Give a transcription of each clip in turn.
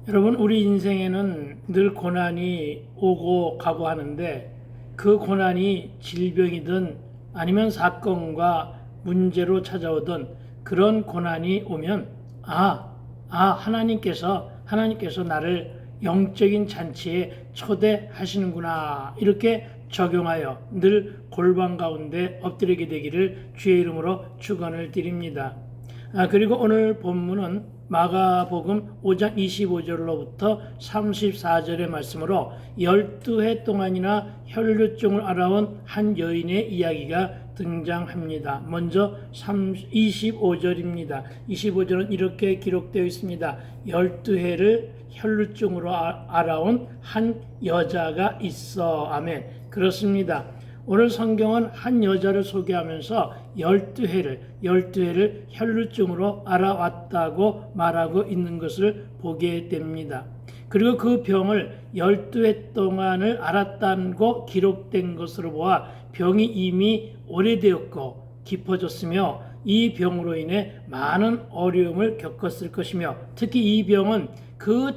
여러분, 우리 인생에는 늘 고난이 오고 가고 하는데 그 고난이 질병이든 아니면 사건과 문제로 찾아오던 그런 고난이 오면 하나님께서 나를 영적인 잔치에 초대하시는구나, 이렇게 적용하여 늘 골방 가운데 엎드리게 되기를 주의 이름으로 축원을 드립니다. 그리고 오늘 본문은 마가복음 5장 25절로부터 34절의 말씀으로 12해 동안이나 혈루증을 앓아온 한 여인의 이야기가 등장합니다. 먼저 25절입니다. 25절은 이렇게 기록되어 있습니다. 12해를 혈루증으로 앓아온 한 여자가 있어. 아멘. 그렇습니다. 오늘 성경은 한 여자를 소개하면서 12해를 혈루증으로 앓아왔다고 말하고 있는 것을 보게 됩니다. 그리고 그 병을 12해 동안을 앓았다고 기록된 것으로 보아 병이 이미 오래되었고 깊어졌으며 이 병으로 인해 많은 어려움을 겪었을 것이며, 특히 이 병은 그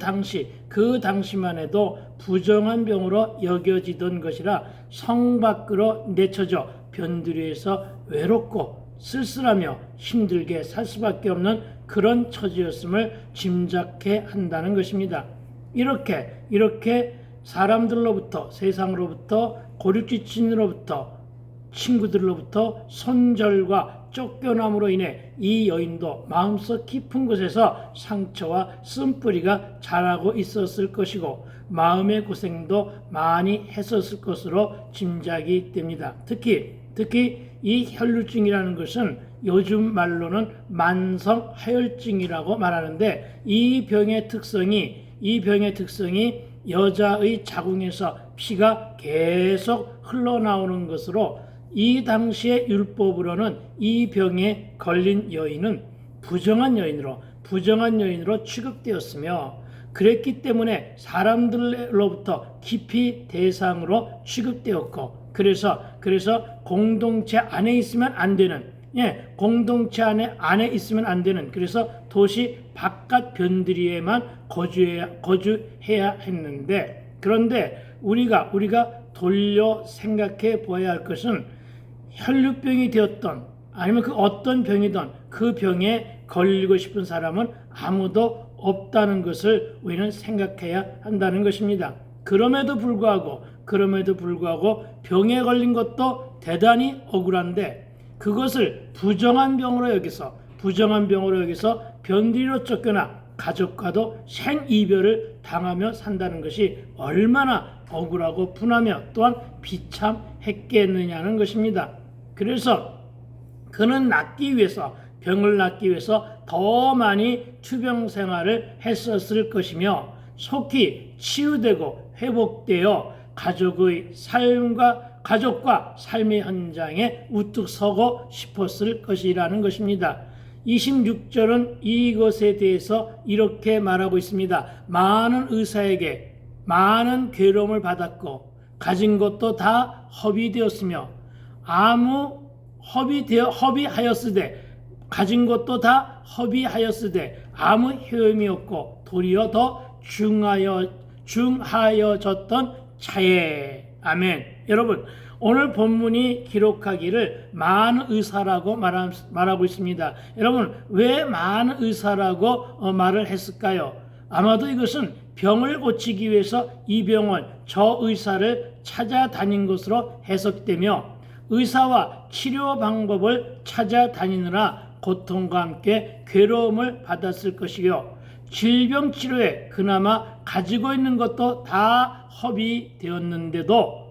당시만 해도 부정한 병으로 여겨지던 것이라 성 밖으로 내쳐져 변두리에서 외롭고 쓸쓸하며 힘들게 살 수밖에 없는 그런 처지였음을 짐작해 한다는 것입니다. 이렇게 사람들로부터, 세상으로부터, 고립지친으로부터, 친구들로부터 손절과 쫓겨남으로 인해 이 여인도 마음속 깊은 곳에서 상처와 쓴뿌리가 자라고 있었을 것이고 마음의 고생도 많이 했었을 것으로 짐작이 됩니다. 특히 이 혈루증이라는 것은 요즘 말로는 만성하혈증이라고 말하는데, 이 병의 특성이 여자의 자궁에서 피가 계속 흘러나오는 것으로, 이 당시의 율법으로는 이 병에 걸린 여인은 부정한 여인으로 취급되었으며, 그랬기 때문에 사람들로부터 깊이 대상으로 취급되었고, 그래서 공동체 안에 있으면 안 되는, 공동체 안에 있으면 안 되는, 그래서 도시 바깥 변두리에만 거주해야 했는데, 그런데 우리가 돌려 생각해 보아야 할 것은 혈루병이 되었던 아니면 그 어떤 병이든 그 병에 걸리고 싶은 사람은 아무도 없다는 것을 우리는 생각해야 한다는 것입니다. 그럼에도 불구하고 병에 걸린 것도 대단히 억울한데, 그것을 부정한 병으로 여기서 변두리로 쫓겨나 가족과도 생이별을 당하며 산다는 것이 얼마나 억울하고 분하며 또한 비참했겠느냐는 것입니다. 그래서 그는 병을 낫기 위해서 더 많이 투병 생활을 했었을 것이며, 속히 치유되고 회복되어 가족과 삶의 현장에 우뚝 서고 싶었을 것이라는 것입니다. 26절은 이것에 대해서 이렇게 말하고 있습니다. 많은 의사에게 많은 괴로움을 받았고 가진 것도 다 허비되었으며 가진 것도 다 허비하였으되 아무 효험이 없고 도리어 더 중하여졌던 차에. 아멘. 여러분, 오늘 본문이 기록하기를 많은 의사라고 말하고 있습니다. 여러분, 왜 많은 의사라고 말을 했을까요? 아마도 이것은 병을 고치기 위해서 이 병원 저 의사를 찾아다닌 것으로 해석되며, 의사와 치료 방법을 찾아다니느라 고통과 함께 괴로움을 받았을 것이요, 질병 치료에 그나마 가지고 있는 것도 다 허비되었는데도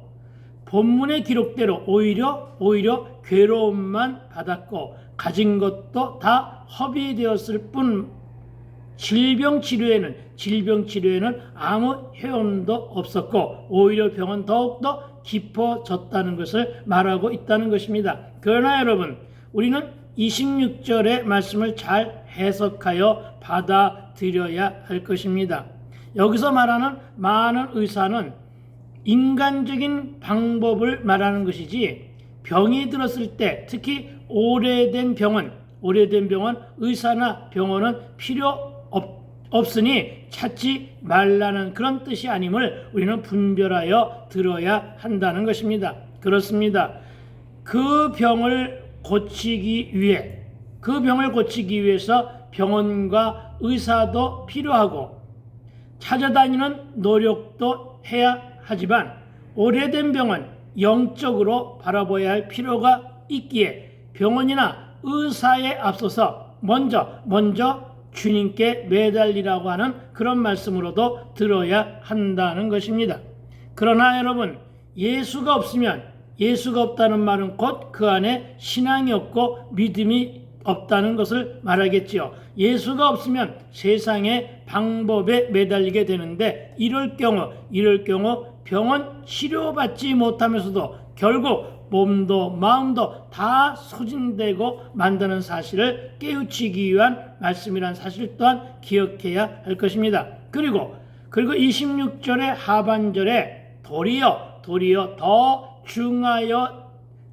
본문의 기록대로 오히려 괴로움만 받았고 가진 것도 다 허비되었을 뿐, 질병 치료에는 아무 효험도 없었고 오히려 병은 더욱더 깊어졌다는 것을 말하고 있다는 것입니다. 그러나 여러분, 우리는 26절의 말씀을 잘 해석하여 받아들여야 할 것입니다. 여기서 말하는 많은 의사는 인간적인 방법을 말하는 것이지, 병이 들었을 때, 특히 오래된 병원 의사나 병원은 없으니 찾지 말라는 그런 뜻이 아님을 우리는 분별하여 들어야 한다는 것입니다. 그렇습니다. 그 병을 고치기 위해서 병원과 의사도 필요하고 찾아다니는 노력도 해야 하지만 오래된 병은 영적으로 바라봐야 할 필요가 있기에 병원이나 의사에 앞서서 먼저 주님께 매달리라고 하는 그런 말씀으로도 들어야 한다는 것입니다. 그러나 여러분, 예수가 없다는 말은 곧 그 안에 신앙이 없고 믿음이 없다는 것을 말하겠지요. 예수가 없으면 세상의 방법에 매달리게 되는데 이럴 경우 병원 치료받지 못하면서도 결국 몸도 마음도 다 소진되고 만드는 사실을 깨우치기 위한 말씀이란 사실 또한 기억해야 할 것입니다. 그리고 26절의 하반절에 도리어 더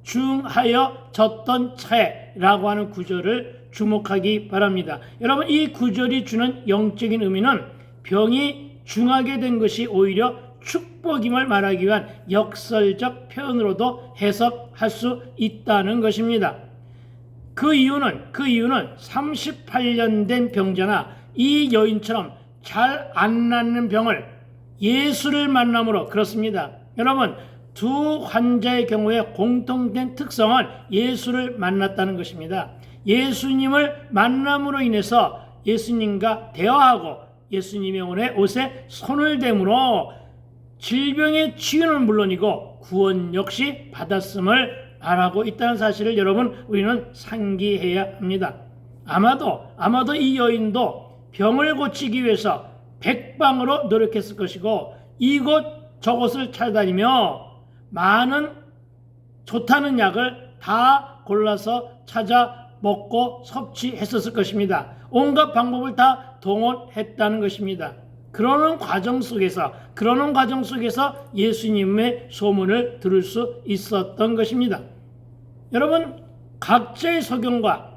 중하여졌던 차에라고 하는 구절을 주목하기 바랍니다. 여러분, 이 구절이 주는 영적인 의미는 병이 중하게 된 것이 오히려 축복임을 말하기 위한 역설적 표현으로도 해석할 수 있다는 것입니다. 그 이유는 38년 된 병자나 이 여인처럼 잘 안 낫는 병을 예수를 만남으로, 그렇습니다. 여러분, 두 환자의 경우에 공통된 특성은 예수를 만났다는 것입니다. 예수님을 만남으로 인해서 예수님과 대화하고 예수님의 옷에 손을 대므로 질병의 치유는 물론이고 구원 역시 받았음을 말하고 있다는 사실을 여러분, 우리는 상기해야 합니다. 아마도 이 여인도 병을 고치기 위해서 백방으로 노력했을 것이고 이곳 저곳을 찾아다니며 많은 좋다는 약을 다 골라서 찾아 먹고 섭취했었을 것입니다. 온갖 방법을 다 동원했다는 것입니다. 그러는 과정 속에서 예수님의 소문을 들을 수 있었던 것입니다. 여러분, 각자의 소견과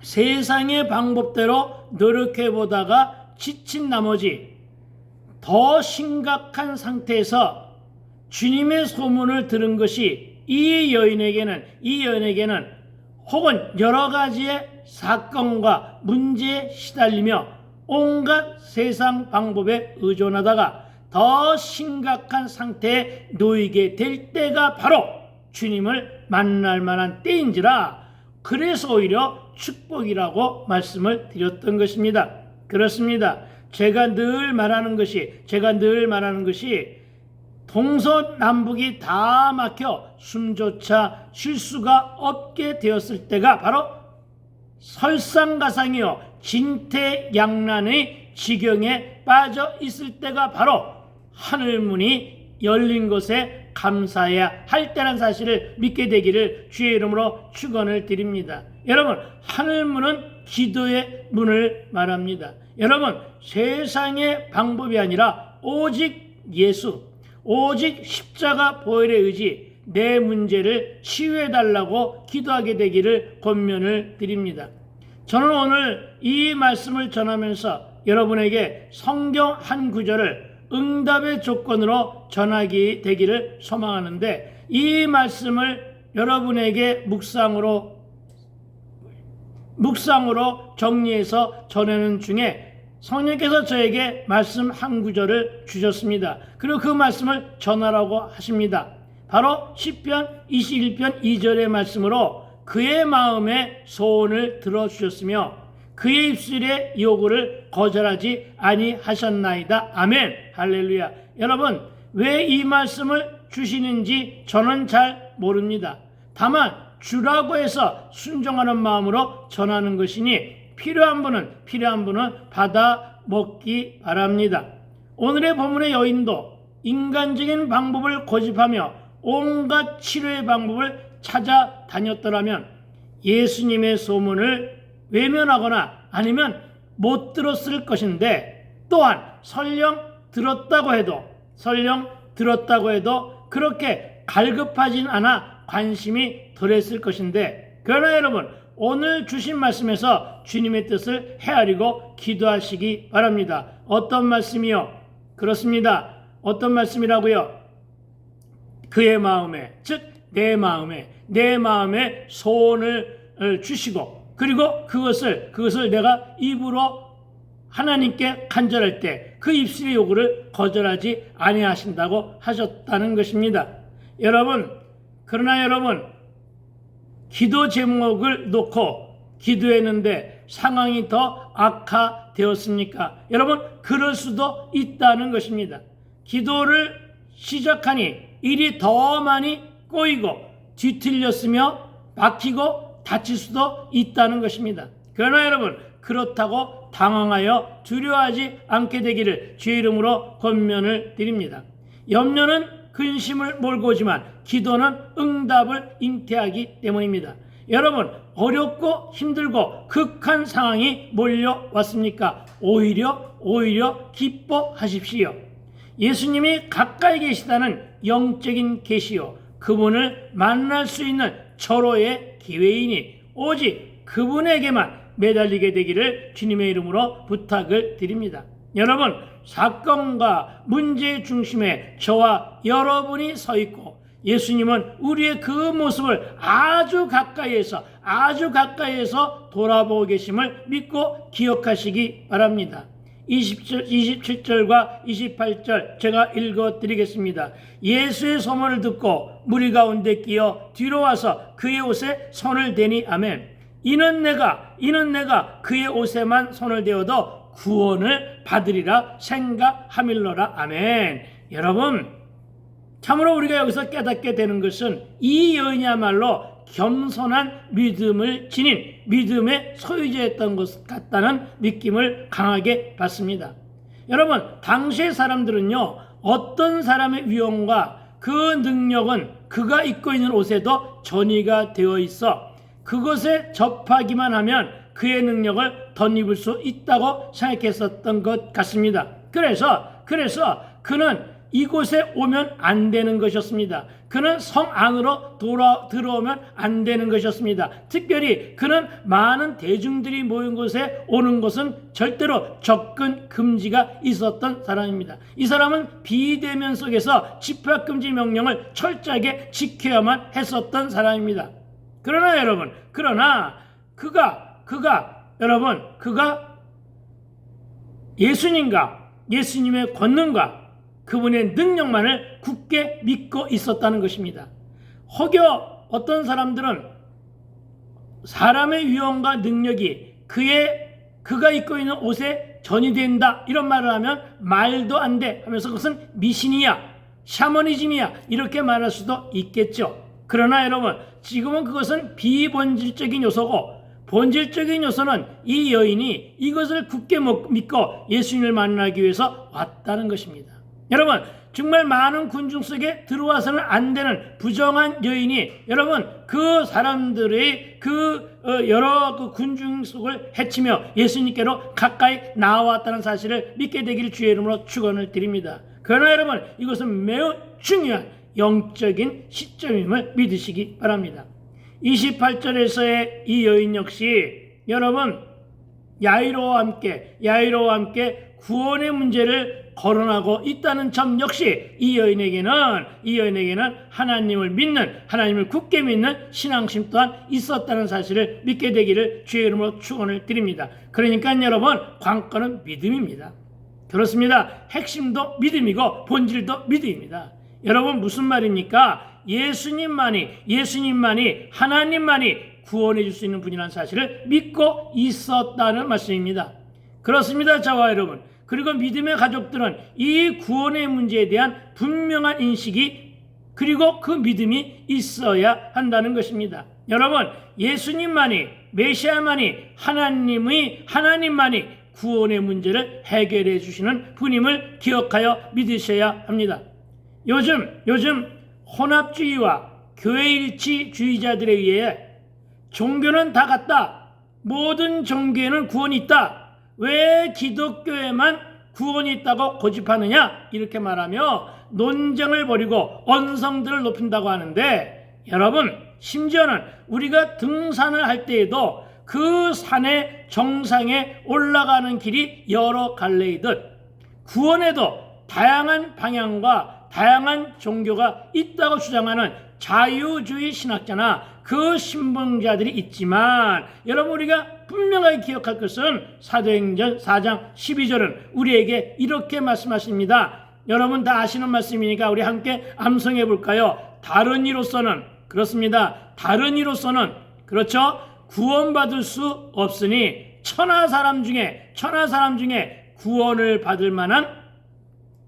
세상의 방법대로 노력해 보다가 지친 나머지 더 심각한 상태에서 주님의 소문을 들은 것이 이 여인에게는 혹은 여러 가지의 사건과 문제에 시달리며 온갖 세상 방법에 의존하다가 더 심각한 상태에 놓이게 될 때가 바로 주님을 만날 만한 때인지라, 그래서 오히려 축복이라고 말씀을 드렸던 것입니다. 그렇습니다. 제가 늘 말하는 것이 동서남북이 다 막혀 숨조차 쉴 수가 없게 되었을 때가 바로 설상가상이요 진퇴양난의 지경에 빠져 있을 때가 바로 하늘문이 열린 것에 감사해야 할 때라는 사실을 믿게 되기를 주의 이름으로 축원을 드립니다. 여러분, 하늘문은 기도의 문을 말합니다. 여러분, 세상의 방법이 아니라 오직 예수, 오직 십자가 보혈의 의지, 내 문제를 치유해달라고 기도하게 되기를 권면을 드립니다. 저는 오늘 이 말씀을 전하면서 여러분에게 성경 한 구절을 응답의 조건으로 전하게 되기를 소망하는데, 이 말씀을 여러분에게 묵상으로 정리해서 전하는 중에 성령께서 저에게 말씀 한 구절을 주셨습니다. 그리고 그 말씀을 전하라고 하십니다. 바로 시편 21편 2절의 말씀으로 그의 마음의 소원을 들어주셨으며 그의 입술의 요구를 거절하지 아니하셨나이다. 아멘. 할렐루야. 여러분, 왜 이 말씀을 주시는지 저는 잘 모릅니다. 다만 주라고 해서 순종하는 마음으로 전하는 것이니 필요한 분은 받아 먹기 바랍니다. 오늘의 본문의 여인도 인간적인 방법을 고집하며 온갖 치료의 방법을 찾아다녔더라면 예수님의 소문을 외면하거나 아니면 못 들었을 것인데, 또한 설령 들었다고 해도 그렇게 갈급하진 않아 관심이 덜했을 것인데, 그러나 여러분, 오늘 주신 말씀에서 주님의 뜻을 헤아리고 기도하시기 바랍니다. 어떤 말씀이요? 그렇습니다. 어떤 말씀이라고요? 그의 마음에, 즉 내 마음에 소원을 주시고, 그리고 그것을 내가 입으로 하나님께 간절할 때 그 입술의 요구를 거절하지 아니하신다고 하셨다는 것입니다. 그러나 여러분, 기도 제목을 놓고 기도했는데 상황이 더 악화되었습니까? 여러분, 그럴 수도 있다는 것입니다. 기도를 시작하니 일이 더 많이 꼬이고 뒤틀렸으며 막히고 다칠 수도 있다는 것입니다. 그러나 여러분, 그렇다고 당황하여 두려워하지 않게 되기를 주의 이름으로 권면을 드립니다. 염려는 근심을 몰고 오지만 기도는 응답을 잉태하기 때문입니다. 여러분, 어렵고 힘들고 극한 상황이 몰려왔습니까? 오히려 기뻐하십시오. 예수님이 가까이 계시다는 영적인 계시요, 그분을 만날 수 있는 절호의 기회이니 오직 그분에게만 매달리게 되기를 주님의 이름으로 부탁을 드립니다. 여러분, 사건과 문제의 중심에 저와 여러분이 서 있고 예수님은 우리의 그 모습을 아주 가까이에서 돌아보고 계심을 믿고 기억하시기 바랍니다. 27절과 28절 제가 읽어드리겠습니다. 예수의 소문을 듣고 무리 가운데 끼어 뒤로 와서 그의 옷에 손을 대니 아멘. 이는 내가 그의 옷에만 손을 대어도 구원을 받으리라 생각하밀러라. 아멘. 여러분, 참으로 우리가 여기서 깨닫게 되는 것은 이 여인이야말로 겸손한 믿음을 지닌 믿음의 소유자였던 것 같다는 느낌을 강하게 받습니다. 여러분, 당시의 사람들은요, 어떤 사람의 위엄과 그 능력은 그가 입고 있는 옷에도 전이가 되어 있어 그것에 접하기만 하면 그의 능력을 덧입을 수 있다고 생각했었던 것 같습니다. 그래서 그는 이곳에 오면 안 되는 것이었습니다. 그는 성 안으로 들어오면 안 되는 것이었습니다. 특별히 그는 많은 대중들이 모인 곳에 오는 것은 절대로 접근 금지가 있었던 사람입니다. 이 사람은 비대면 속에서 집합금지 명령을 철저하게 지켜야만 했었던 사람입니다. 그러나 여러분, 그가 예수님의 권능과 그분의 능력만을 굳게 믿고 있었다는 것입니다. 혹여 어떤 사람들은 사람의 위엄과 능력이 그가 입고 있는 옷에 전이된다 이런 말을 하면 말도 안 돼 하면서 그것은 미신이야, 샤머니즘이야 이렇게 말할 수도 있겠죠. 그러나 여러분, 지금은 그것은 비본질적인 요소고 본질적인 요소는 이 여인이 이것을 굳게 믿고 예수님을 만나기 위해서 왔다는 것입니다. 여러분, 정말 많은 군중 속에 들어와서는 안 되는 부정한 여인이 여러분 그 사람들의 여러 군중 속을 헤치며 예수님께로 가까이 나아왔다는 사실을 믿게 되기를 주의 이름으로 축원을 드립니다. 그러나 여러분, 이것은 매우 중요한 영적인 시점임을 믿으시기 바랍니다. 28절에서의 이 여인 역시 여러분 야이로와 함께 구원의 문제를 거론하고 있다는 점 역시 이 여인에게는 하나님을 굳게 믿는 신앙심 또한 있었다는 사실을 믿게 되기를 주의 이름으로 축원을 드립니다. 그러니까 여러분, 관건은 믿음입니다. 그렇습니다. 핵심도 믿음이고 본질도 믿음입니다. 여러분, 무슨 말입니까? 예수님만이 하나님만이 구원해 줄 수 있는 분이라는 사실을 믿고 있었다는 말씀입니다. 그렇습니다. 저와 여러분, 그리고 믿음의 가족들은 이 구원의 문제에 대한 분명한 인식이 그리고 그 믿음이 있어야 한다는 것입니다. 여러분, 예수님만이 메시아만이 하나님만이 구원의 문제를 해결해 주시는 분임을 기억하여 믿으셔야 합니다. 요즘 혼합주의와 교회일치주의자들에 의해 종교는 다 같다, 모든 종교에는 구원이 있다, 왜 기독교에만 구원이 있다고 고집하느냐 이렇게 말하며 논쟁을 벌이고 언성들을 높인다고 하는데, 여러분, 심지어는 우리가 등산을 할 때에도 그 산의 정상에 올라가는 길이 여러 갈래이듯 구원에도 다양한 방향과 다양한 종교가 있다고 주장하는 자유주의 신학자나 그 신봉자들이 있지만, 여러분 우리가 분명하게 기억할 것은 사도행전 4장 12절은 우리에게 이렇게 말씀하십니다. 여러분 다 아시는 말씀이니까 우리 함께 암송해 볼까요? 다른 이로서는, 그렇습니다, 다른 이로서는, 그렇죠, 구원받을 수 없으니 천하 사람 중에 구원을 받을 만한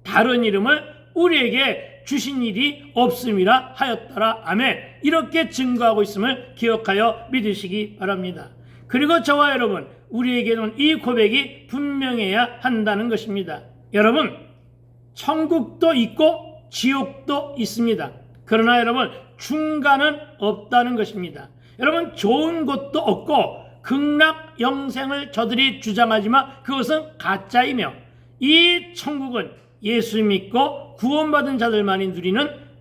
다른 이름을 우리에게 주신 일이 없음이라 하였더라. 아멘. 이렇게 증거하고 있음을 기억하여 믿으시기 바랍니다. 그리고 저와 여러분, 우리에게는 이 고백이 분명해야 한다는 것입니다. 여러분, 천국도 있고 지옥도 있습니다. 그러나 여러분, 중간은 없다는 것입니다. 여러분, 좋은 곳도 없고 극락 영생을 저들이 주장하지만 그것은 가짜이며, 이 천국은 예수 믿고 구원받은 자들만이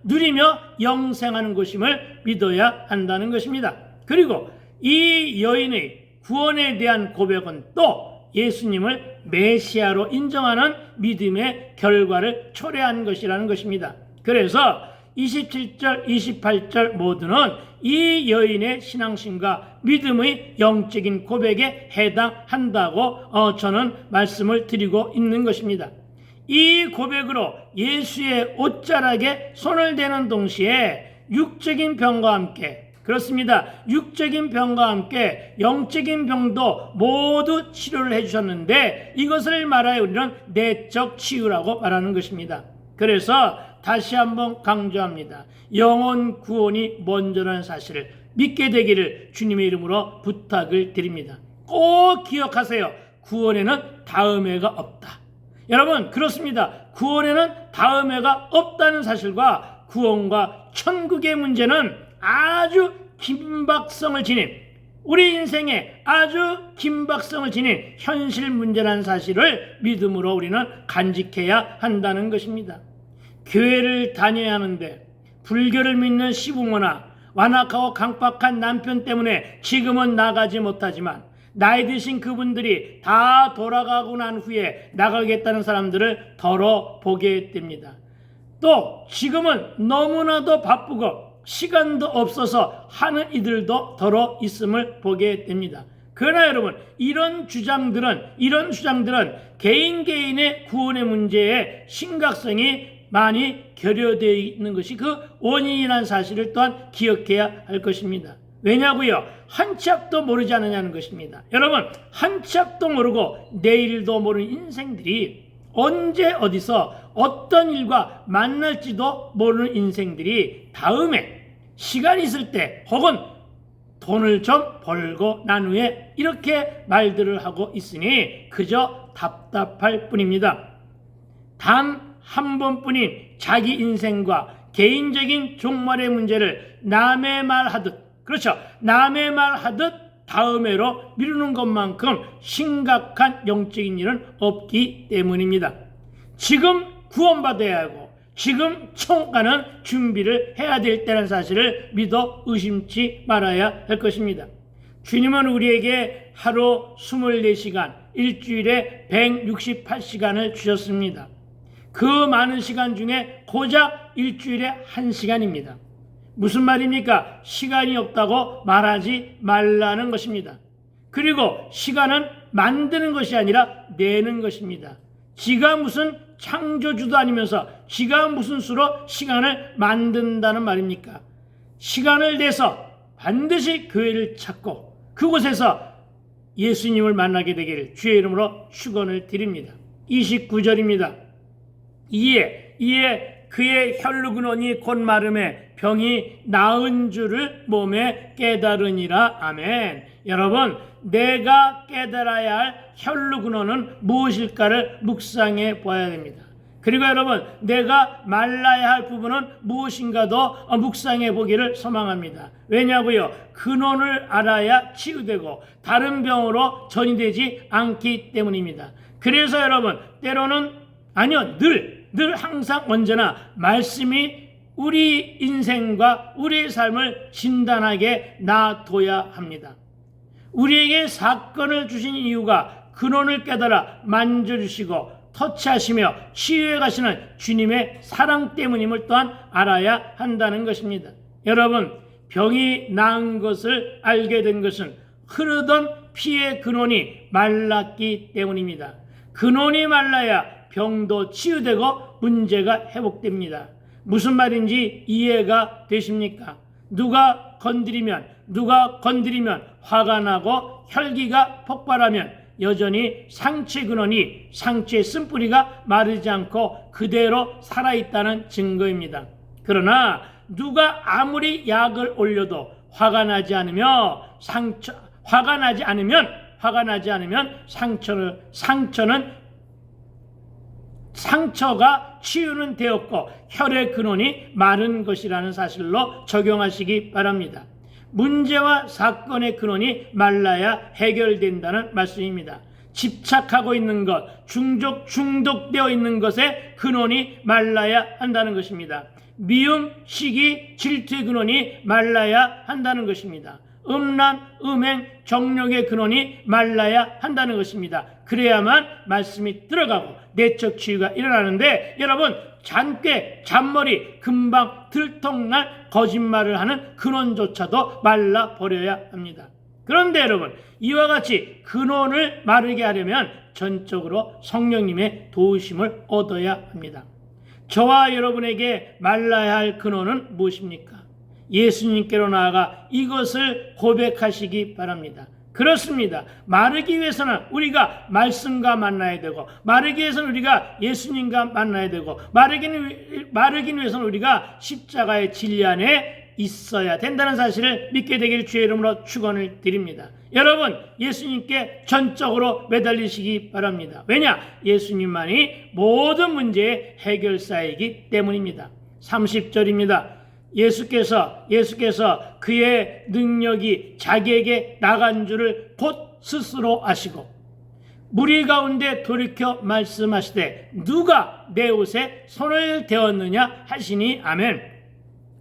누리며 영생하는 곳임을 믿어야 한다는 것입니다. 그리고 이 여인의 구원에 대한 고백은 또 예수님을 메시아로 인정하는 믿음의 결과를 초래한 것이라는 것입니다. 그래서 27절, 28절 모두는 이 여인의 신앙심과 믿음의 영적인 고백에 해당한다고 저는 말씀을 드리고 있는 것입니다. 이 고백으로 예수의 옷자락에 손을 대는 동시에 육적인 병과 함께, 그렇습니다, 육적인 병과 함께 영적인 병도 모두 치료를 해주셨는데, 이것을 말하여 우리는 내적 치유라고 말하는 것입니다. 그래서 다시 한번 강조합니다. 영혼 구원이 먼저라는 사실을 믿게 되기를 주님의 이름으로 부탁을 드립니다. 꼭 기억하세요. 구원에는 다음해가 없다. 여러분, 그렇습니다. 구원에는 다음해가 없다는 사실과 구원과 천국의 문제는 아주 긴박성을 지닌, 우리 인생에 아주 긴박성을 지닌 현실 문제라는 사실을 믿음으로 우리는 간직해야 한다는 것입니다. 교회를 다녀야 하는데 불교를 믿는 시부모나 완악하고 강박한 남편 때문에 지금은 나가지 못하지만, 나이 드신 그분들이 다 돌아가고 난 후에 나가겠다는 사람들을 더러 보게 됩니다. 또 지금은 너무나도 바쁘고 시간도 없어서 하는 이들도 더러 있음을 보게 됩니다. 그러나 여러분, 이런 주장들은 개인의 구원의 문제에 심각성이 많이 결여되어 있는 것이 그 원인이라는 사실을 또한 기억해야 할 것입니다. 왜냐고요? 한 치 앞도 모르지 않느냐는 것입니다. 여러분, 한 치 앞도 모르고 내일도 모르는 인생들이 언제 어디서 어떤 일과 만날지도 모르는 인생들이 다음에 시간이 있을 때 혹은 돈을 좀 벌고 난 후에 이렇게 말들을 하고 있으니 그저 답답할 뿐입니다. 단 한 번뿐인 자기 인생과 개인적인 종말의 문제를 남의 말 하듯, 그렇죠, 남의 말 하듯 다음해로 미루는 것만큼 심각한 영적인 일은 없기 때문입니다. 지금 구원받아야 하고 지금 천국 가는 준비를 해야 될 때라는 사실을 믿어 의심치 말아야 할 것입니다. 주님은 우리에게 하루 24시간, 일주일에 168시간을 주셨습니다. 그 많은 시간 중에 고작 일주일에 1시간입니다. 무슨 말입니까? 시간이 없다고 말하지 말라는 것입니다. 그리고 시간은 만드는 것이 아니라 내는 것입니다. 지가 무슨 창조주도 아니면서 지가 무슨 수로 시간을 만든다는 말입니까? 시간을 내서 반드시 교회를 찾고 그곳에서 예수님을 만나게 되기를 주의 이름으로 축원을 드립니다. 29절입니다. 이에 그의 혈루근원이 곧 마름에 병이 나은 줄을 몸에 깨달으니라. 아멘. 여러분, 내가 깨달아야 할 혈루근원은 무엇일까를 묵상해 보아야 됩니다. 그리고 여러분, 내가 말라야 할 부분은 무엇인가도 묵상해 보기를 소망합니다. 왜냐고요? 근원을 알아야 치유되고 다른 병으로 전이되지 않기 때문입니다. 그래서 여러분, 때로는 늘 항상 언제나 말씀이 우리 인생과 우리의 삶을 진단하게 놔둬야 합니다. 우리에게 사건을 주신 이유가 근원을 깨달아 만져주시고 터치하시며 치유해 가시는 주님의 사랑 때문임을 또한 알아야 한다는 것입니다. 여러분, 병이 나은 것을 알게 된 것은 흐르던 피의 근원이 말랐기 때문입니다. 근원이 말라야 병도 치유되고 문제가 회복됩니다. 무슨 말인지 이해가 되십니까? 누가 건드리면 화가 나고 혈기가 폭발하면 여전히 상처 근원이, 상처의 쓴뿌리가 마르지 않고 그대로 살아있다는 증거입니다. 그러나 누가 아무리 약을 올려도 화가 나지 않으면 상처가 치유는 되었고 혈의 근원이 마른 것이라는 사실로 적용하시기 바랍니다. 문제와 사건의 근원이 말라야 해결된다는 말씀입니다. 집착하고 있는 것, 중독되어 있는 것의 근원이 말라야 한다는 것입니다. 미움, 시기, 질투의 근원이 말라야 한다는 것입니다. 음란, 음행, 정욕의 근원이 말라야 한다는 것입니다. 그래야만 말씀이 들어가고 내적 치유가 일어나는데, 여러분, 잔꾀, 잔머리, 금방 들통날 거짓말을 하는 근원조차도 말라버려야 합니다. 그런데 여러분, 이와 같이 근원을 마르게 하려면 전적으로 성령님의 도우심을 얻어야 합니다. 저와 여러분에게 말라야 할 근원은 무엇입니까? 예수님께로 나아가 이것을 고백하시기 바랍니다. 그렇습니다. 마르기 위해서는 우리가 말씀과 만나야 되고, 마르기 위해서는 우리가 예수님과 만나야 되고, 마르기 위해서는 우리가 십자가의 진리 안에 있어야 된다는 사실을 믿게 되길 주의 이름으로 축원을 드립니다. 여러분, 예수님께 전적으로 매달리시기 바랍니다. 왜냐? 예수님만이 모든 문제의 해결사이기 때문입니다. 30절입니다. 예수께서 그의 능력이 자기에게 나간 줄을 곧 스스로 아시고 무리 가운데 돌이켜 말씀하시되 누가 내 옷에 손을 대었느냐 하시니 아멘.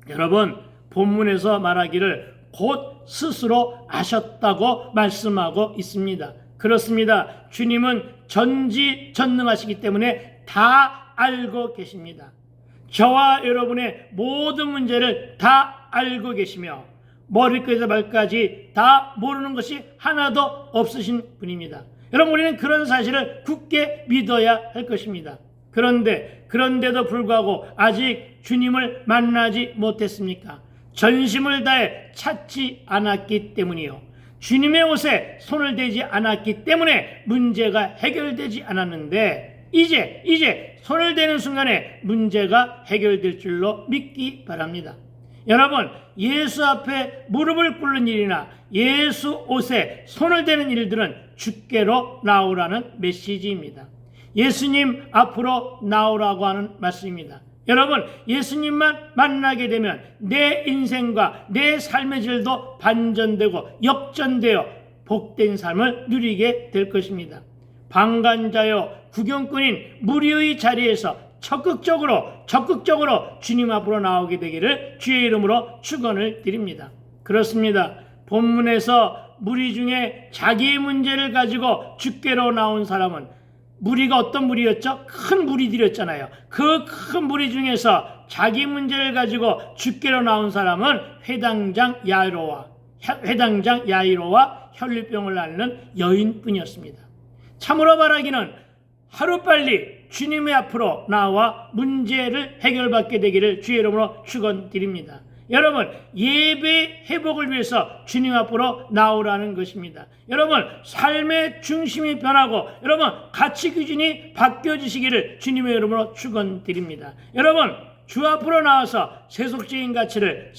여러분, 본문에서 말하기를 곧 스스로 아셨다고 말씀하고 있습니다. 그렇습니다. 주님은 전지전능하시기 때문에 다 알고 계십니다. 저와 여러분의 모든 문제를 다 알고 계시며 머리끝에서 발까지 다 모르는 것이 하나도 없으신 분입니다. 여러분, 우리는 그런 사실을 굳게 믿어야 할 것입니다. 그런데도 불구하고 아직 주님을 만나지 못했습니까? 전심을 다해 찾지 않았기 때문이요. 주님의 옷에 손을 대지 않았기 때문에 문제가 해결되지 않았는데 이제 손을 대는 순간에 문제가 해결될 줄로 믿기 바랍니다. 여러분, 예수 앞에 무릎을 꿇는 일이나 예수 옷에 손을 대는 일들은 주께로 나오라는 메시지입니다. 예수님 앞으로 나오라고 하는 말씀입니다. 여러분, 예수님만 만나게 되면 내 인생과 내 삶의 질도 반전되고 역전되어 복된 삶을 누리게 될 것입니다. 방관자요 구경꾼인 무리의 자리에서 적극적으로 주님 앞으로 나오게 되기를 주의 이름으로 축원을 드립니다. 그렇습니다. 본문에서 무리 중에 자기의 문제를 가지고 주께로 나온 사람은 무리가 어떤 무리였죠? 큰 무리들이었잖아요. 그 큰 무리 중에서 자기 문제를 가지고 주께로 나온 사람은 회당장 야이로와 혈류병을 앓는 여인뿐이었습니다. 참으로 바라기는 하루빨리 주님의 앞으로 나와 문제를 해결받게 되기를 주의 이름으로 축원드립니다. 여러분, 예배 회복을 위해서 주님 앞으로 나오라는 것입니다. 여러분, 삶의 중심이 변하고 여러분 가치 기준이 바뀌어지시기를 주님의 이름으로 축원드립니다. 여러분, 주 앞으로 나와서 세속적인 가치를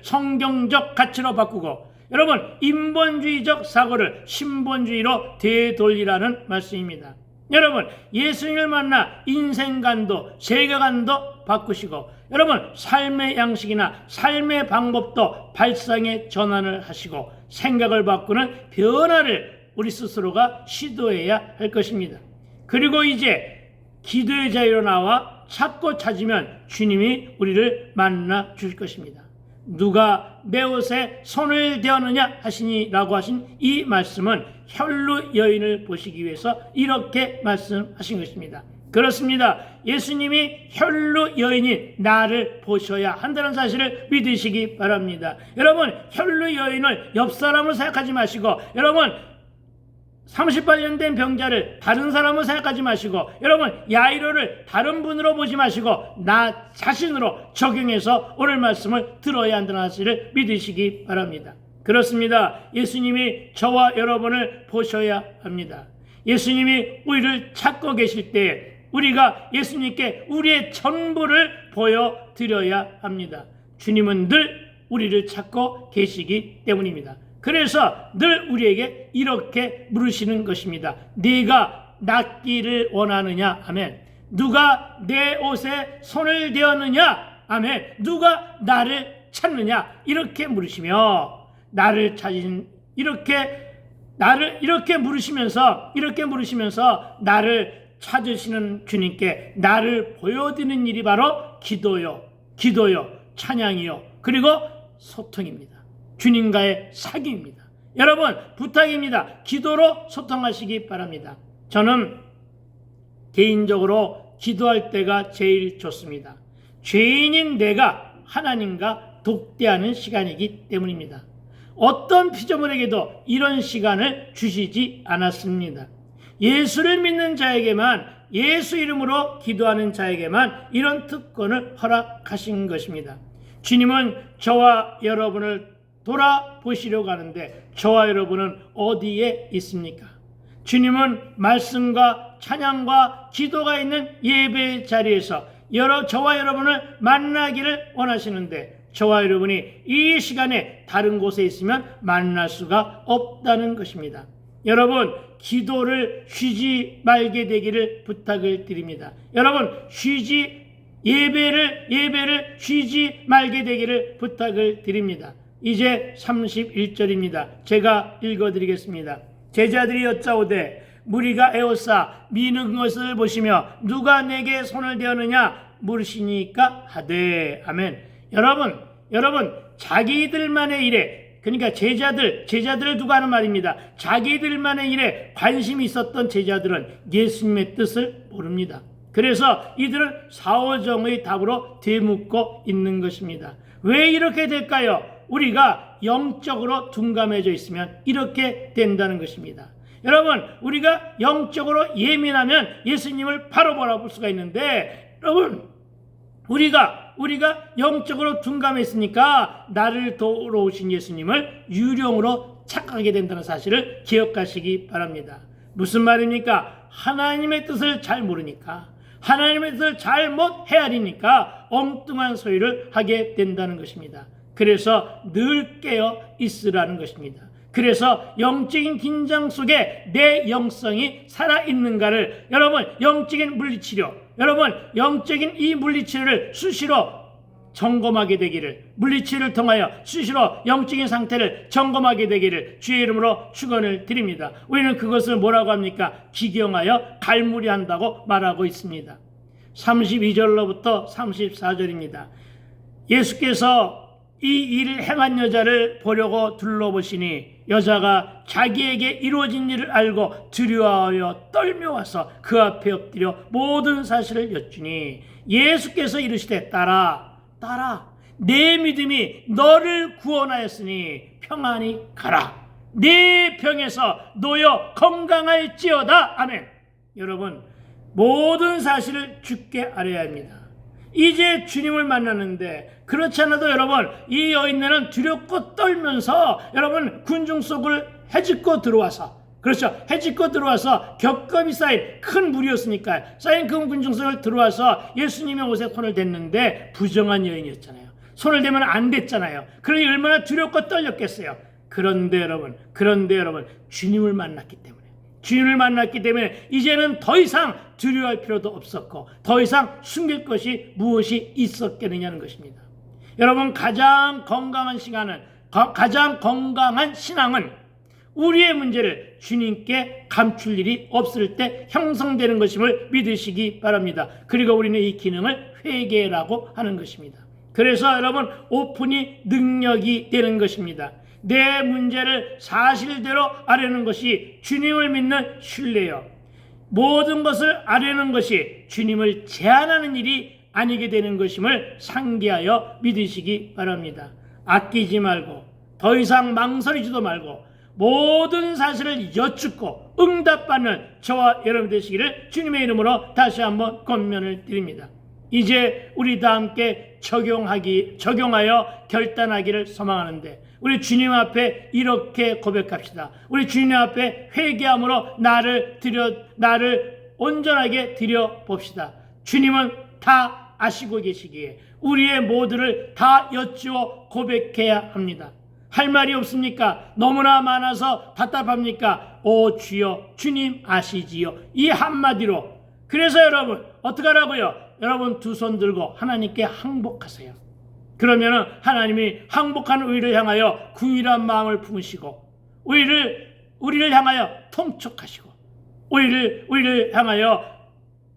성경적 가치로 바꾸고 여러분, 인본주의적 사고를 신본주의로 되돌리라는 말씀입니다. 여러분, 예수님을 만나 인생관도 세계관도 바꾸시고 여러분, 삶의 양식이나 삶의 방법도 발상의 전환을 하시고 생각을 바꾸는 변화를 우리 스스로가 시도해야 할 것입니다. 그리고 이제 기도의 자리로 나와 찾고 찾으면 주님이 우리를 만나 줄 것입니다. 누가 내 옷에 손을 대었느냐 하시니라고 하신 이 말씀은 혈루 여인을 보시기 위해서 이렇게 말씀하신 것입니다. 그렇습니다. 예수님이 혈루 여인이 나를 보셔야 한다는 사실을 믿으시기 바랍니다. 여러분, 혈루 여인을 옆 사람으로 생각하지 마시고, 여러분 38년 된 병자를 다른 사람으로 생각하지 마시고, 여러분 야이로를 다른 분으로 보지 마시고 나 자신으로 적용해서 오늘 말씀을 들어야 한다는 사실을 믿으시기 바랍니다. 그렇습니다. 예수님이 저와 여러분을 보셔야 합니다. 예수님이 우리를 찾고 계실 때에 우리가 예수님께 우리의 전부를 보여드려야 합니다. 주님은 늘 우리를 찾고 계시기 때문입니다. 그래서 늘 우리에게 이렇게 물으시는 것입니다. 네가 낫기를 원하느냐? 아멘. 누가 내 옷에 손을 대었느냐? 아멘. 누가 나를 찾느냐? 이렇게 물으시며 나를 찾으신 나를 이렇게 물으시면서 나를 찾으시는 주님께 나를 보여드리는 일이 바로 기도요, 찬양이요, 그리고 소통입니다. 주님과의 사귑입니다. 여러분, 부탁입니다. 기도로 소통하시기 바랍니다. 저는 개인적으로 기도할 때가 제일 좋습니다. 죄인인 내가 하나님과 독대하는 시간이기 때문입니다. 어떤 피조물에게도 이런 시간을 주시지 않았습니다. 예수를 믿는 자에게만, 예수 이름으로 기도하는 자에게만 이런 특권을 허락하신 것입니다. 주님은 저와 여러분을 돌아보시려고 하는데 저와 여러분은 어디에 있습니까? 주님은 말씀과 찬양과 기도가 있는 예배 자리에서 저와 여러분을 만나기를 원하시는데 저와 여러분이 이 시간에 다른 곳에 있으면 만날 수가 없다는 것입니다. 여러분, 기도를 쉬지 말게 되기를 부탁을 드립니다. 여러분, 예배를 쉬지 말게 되기를 부탁을 드립니다. 이제 31절입니다. 제가 읽어드리겠습니다. 제자들이 여짜오되 무리가 에워싸 미는 것을 보시며 누가 내게 손을 대었느냐 물으시니까 하되. 아멘. 여러분 자기들만의 일에, 그러니까 제자들을 두고 하는 말입니다. 자기들만의 일에 관심이 있었던 제자들은 예수님의 뜻을 모릅니다. 그래서 이들은 사오정의 답으로 되묻고 있는 것입니다. 왜 이렇게 될까요? 우리가 영적으로 둔감해져 있으면 이렇게 된다는 것입니다. 여러분, 우리가 영적으로 예민하면 예수님을 바로 바라볼 수가 있는데, 여러분, 우리가 영적으로 둔감했으니까 나를 도우러 오신 예수님을 유령으로 착각하게 된다는 사실을 기억하시기 바랍니다. 무슨 말입니까? 하나님의 뜻을 잘 모르니까, 하나님의 뜻을 잘못 헤아리니까 엉뚱한 소리를 하게 된다는 것입니다. 그래서 늘 깨어 있으라는 것입니다. 그래서 영적인 긴장 속에 내 영성이 살아있는가를 여러분, 영적인 이 물리치료를 수시로 점검하게 되기를, 물리치료를 통하여 수시로 영적인 상태를 점검하게 되기를 주의 이름으로 축원을 드립니다. 우리는 그것을 뭐라고 합니까? 기경하여 갈무리한다고 말하고 있습니다. 32절로부터 34절입니다. 예수께서 이 일을 행한 여자를 보려고 둘러보시니 여자가 자기에게 이루어진 일을 알고 두려워하여 떨며 와서 그 앞에 엎드려 모든 사실을 여쭈니 예수께서 이르시되 딸아 내 믿음이 너를 구원하였으니 평안히 가라. 네 병에서 놓여 건강할지어다. 아멘. 여러분, 모든 사실을 주께 알아야 합니다. 이제 주님을 만났는데, 그렇지 않아도 여러분, 이 여인네는 두렵고 떨면서 여러분 군중 속을 헤집고 들어와서, 그렇죠, 헤집고 들어와서 겹겹이 쌓인 큰 무리였으니까 쌓인 큰 군중 속을 들어와서 예수님의 옷에 손을 댔는데 부정한 여인이었잖아요. 손을 대면 안 됐잖아요. 그러니 얼마나 두렵고 떨렸겠어요. 그런데 여러분 주님을 만났기 때문에 이제는 더 이상 두려워할 필요도 없었고 더 이상 숨길 것이 무엇이 있었겠느냐는 것입니다. 여러분, 가장 건강한 신앙은 우리의 문제를 주님께 감출 일이 없을 때 형성되는 것임을 믿으시기 바랍니다. 그리고 우리는 이 기능을 회개라고 하는 것입니다. 그래서 여러분, 오픈이 능력이 되는 것입니다. 내 문제를 사실대로 아뢰는 것이 주님을 믿는 신뢰요, 모든 것을 아뢰는 것이 주님을 제한하는 일이 아니게 되는 것임을 상기하여 믿으시기 바랍니다. 아끼지 말고 더 이상 망설이지도 말고 모든 사실을 여쭙고 응답받는 저와 여러분 되시기를 주님의 이름으로 다시 한번 권면을 드립니다. 이제 우리 다 함께 적용하여 결단하기를 소망하는데, 우리 주님 앞에 이렇게 고백합시다. 우리 주님 앞에 회개함으로 나를 온전하게 드려 봅시다. 주님은 다 아시고 계시기에 우리의 모두를 다 여쭈어 고백해야 합니다. 할 말이 없습니까? 너무나 많아서 답답합니까? 오 주여, 주님 아시지요. 이 한마디로. 그래서 여러분 어떻게 하라고요? 여러분 두 손 들고 하나님께 항복하세요. 그러면 하나님이 항복한 우리를 향하여 긍휼한 마음을 품으시고 우리를 향하여 통촉하시고 우리를 향하여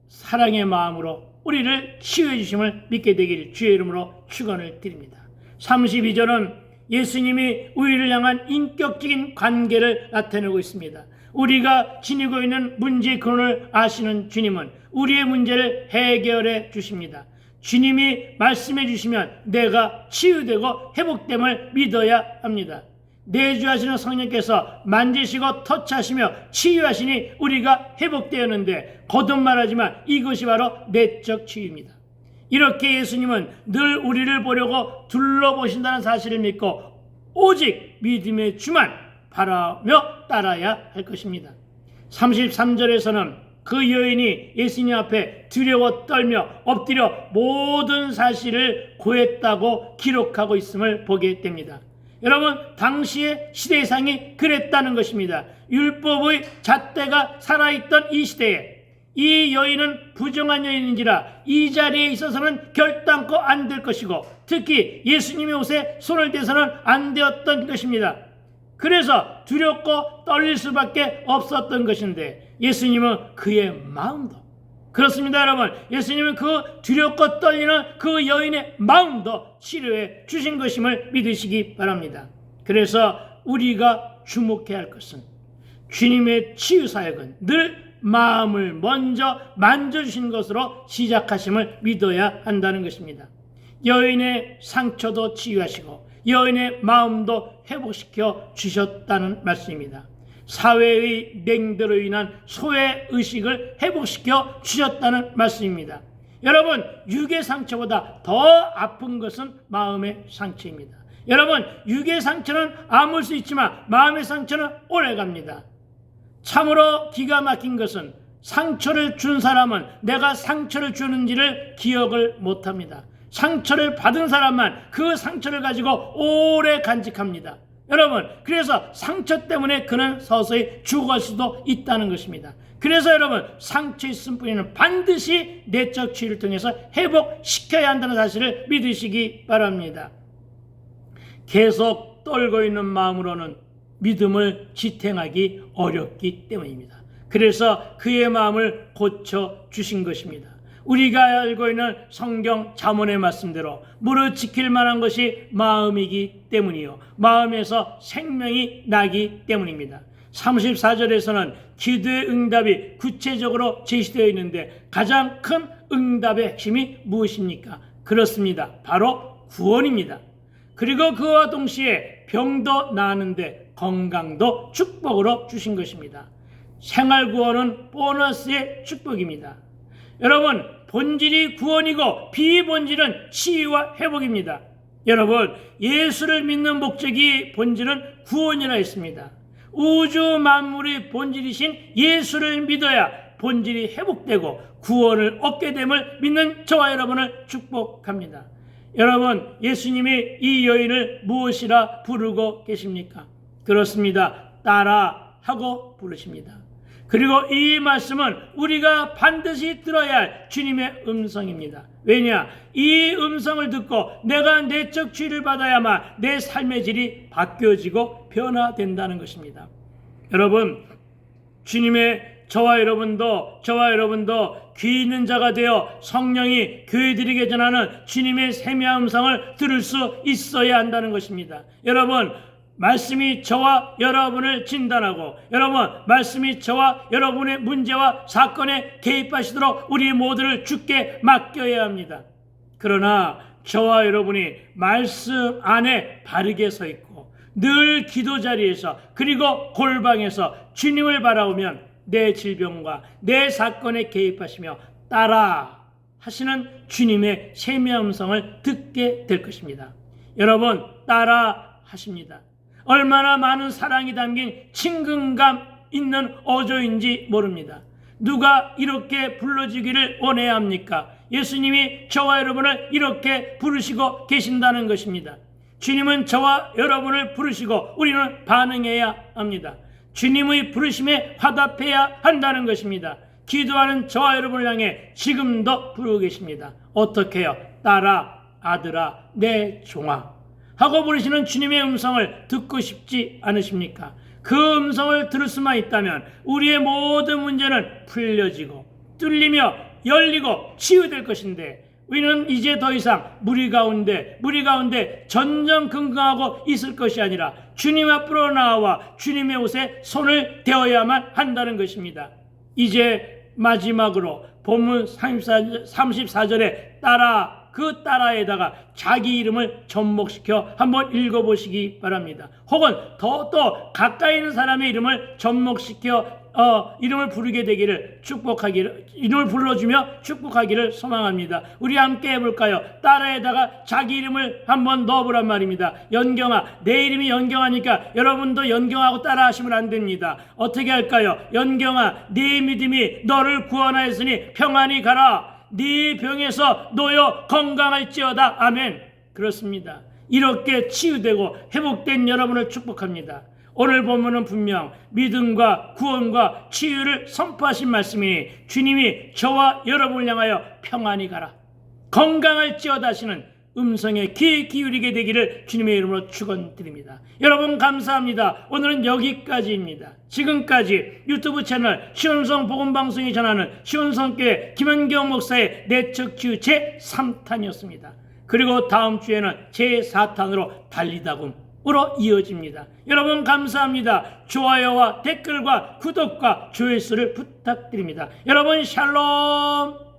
사랑의 마음으로 우리를 치유해 주심을 믿게 되기를 주의 이름으로 축원을 드립니다. 32절은 예수님이 우리를 향한 인격적인 관계를 나타내고 있습니다. 우리가 지니고 있는 문제의 근원을 아시는 주님은 우리의 문제를 해결해 주십니다. 주님이 말씀해 주시면 내가 치유되고 회복됨을 믿어야 합니다. 내주하시는 성령께서 만지시고 터치하시며 치유하시니 우리가 회복되었는데, 거듭 말하지만 이것이 바로 내적 치유입니다. 이렇게 예수님은 늘 우리를 보려고 둘러보신다는 사실을 믿고 오직 믿음의 주만 바라며 따라야 할 것입니다. 33절에서는 그 여인이 예수님 앞에 두려워 떨며 엎드려 모든 사실을 고했다고 기록하고 있음을 보게 됩니다. 여러분, 당시의 시대상이 그랬다는 것입니다. 율법의 잣대가 살아있던 이 시대에 이 여인은 부정한 여인인지라 이 자리에 있어서는 결단코 안 될 것이고, 특히 예수님의 옷에 손을 대서는 안 되었던 것입니다. 그래서 두렵고 떨릴 수밖에 없었던 것인데, 예수님은 그의 마음도, 그렇습니다 여러분, 예수님은 그 두렵고 떨리는 그 여인의 마음도 치료해 주신 것임을 믿으시기 바랍니다. 그래서 우리가 주목해야 할 것은 주님의 치유사역은 늘 마음을 먼저 만져주신 것으로 시작하심을 믿어야 한다는 것입니다. 여인의 상처도 치유하시고 여인의 마음도 회복시켜 주셨다는 말씀입니다. 사회의 냉대로 인한 소외의식을 회복시켜 주셨다는 말씀입니다. 여러분, 육의 상처보다 더 아픈 것은 마음의 상처입니다. 여러분, 육의 상처는 아물 수 있지만 마음의 상처는 오래갑니다. 참으로 기가 막힌 것은 상처를 준 사람은 내가 상처를 주는지를 기억을 못합니다. 상처를 받은 사람만 그 상처를 가지고 오래 간직합니다. 여러분, 그래서 상처 때문에 그는 서서히 죽어갈 수도 있다는 것입니다. 그래서 여러분, 상처 있은 뿌리는 반드시 내적 치유를 통해서 회복시켜야 한다는 사실을 믿으시기 바랍니다. 계속 떨고 있는 마음으로는 믿음을 지탱하기 어렵기 때문입니다. 그래서 그의 마음을 고쳐주신 것입니다. 우리가 알고 있는 성경 잠언의 말씀대로 무릇 지킬 만한 것이 마음이기 때문이요, 마음에서 생명이 나기 때문입니다. 34절에서는 기도의 응답이 구체적으로 제시되어 있는데, 가장 큰 응답의 핵심이 무엇입니까? 그렇습니다. 바로 구원입니다. 그리고 그와 동시에 병도 나았는데 건강도 축복으로 주신 것입니다. 생활구원은 보너스의 축복입니다. 여러분, 본질이 구원이고 비본질은 치유와 회복입니다. 여러분, 예수를 믿는 목적이 본질은 구원이라 했습니다. 우주 만물의 본질이신 예수를 믿어야 본질이 회복되고 구원을 얻게 됨을 믿는 저와 여러분을 축복합니다. 여러분, 예수님이 이 여인을 무엇이라 부르고 계십니까? 그렇습니다. 따라 하고 부르십니다. 그리고 이 말씀은 우리가 반드시 들어야 할 주님의 음성입니다. 왜냐? 이 음성을 듣고 내가 내적 치유를 받아야만 내 삶의 질이 바뀌어지고 변화된다는 것입니다. 여러분, 주님의 저와 여러분도 귀 있는 자가 되어 성령이 교회들에게 전하는 주님의 세미한 음성을 들을 수 있어야 한다는 것입니다. 여러분, 말씀이 저와 여러분을 진단하고 말씀이 저와 여러분의 문제와 사건에 개입하시도록 우리 모두를 주께 맡겨야 합니다. 그러나 저와 여러분이 말씀 안에 바르게 서 있고 늘 기도 자리에서 그리고 골방에서 주님을 바라보면 내 질병과 내 사건에 개입하시며 따라 하시는 주님의 세미한 음성을 듣게 될 것입니다. 여러분, 따라 하십니다. 얼마나 많은 사랑이 담긴 친근감 있는 어조인지 모릅니다. 누가 이렇게 불러주기를 원해야 합니까? 예수님이 저와 여러분을 이렇게 부르시고 계신다는 것입니다. 주님은 저와 여러분을 부르시고 우리는 반응해야 합니다. 주님의 부르심에 화답해야 한다는 것입니다. 기도하는 저와 여러분을 향해 지금도 부르고 계십니다. 어떻게 해요? 딸아, 아들아, 내 종아 하고 부르시는 주님의 음성을 듣고 싶지 않으십니까? 그 음성을 들을 수만 있다면 우리의 모든 문제는 풀려지고 뚫리며 열리고 치유될 것인데, 우리는 이제 더 이상 무리 가운데 전전긍긍하고 있을 것이 아니라 주님 앞으로 나와 주님의 옷에 손을 대어야만 한다는 것입니다. 이제 마지막으로 본문 34절에 따라, 그 따라에다가 자기 이름을 접목시켜 한번 읽어보시기 바랍니다. 혹은 더 또 가까이 있는 사람의 이름을 접목시켜 이름을 부르게 되기를 축복하기를, 이름을 불러주며 축복하기를 소망합니다. 우리 함께 해볼까요? 따라에다가 자기 이름을 한번 넣어보란 말입니다. 연경아, 내 이름이 연경하니까 여러분도 연경하고 따라하시면 안 됩니다. 어떻게 할까요? 연경아, 네 믿음이 너를 구원하였으니 평안히 가라. 네 병에서 놓여 건강할지어다. 아멘. 그렇습니다. 이렇게 치유되고 회복된 여러분을 축복합니다. 오늘 본문은 분명 믿음과 구원과 치유를 선포하신 말씀이니 주님이 저와 여러분을 향하여 평안히 가라, 건강할지어다 하시는 음성에 귀 기울이게 되기를 주님의 이름으로 축원드립니다. 여러분 감사합니다. 오늘은 여기까지입니다. 지금까지 유튜브 채널 시온성 복음방송이 전하는 시온성교회 김현경 목사의 내적 치유 제3탄이었습니다. 그리고 다음 주에는 제4탄으로 달리다금으로 이어집니다. 여러분 감사합니다. 좋아요와 댓글과 구독과 조회수를 부탁드립니다. 여러분 샬롬.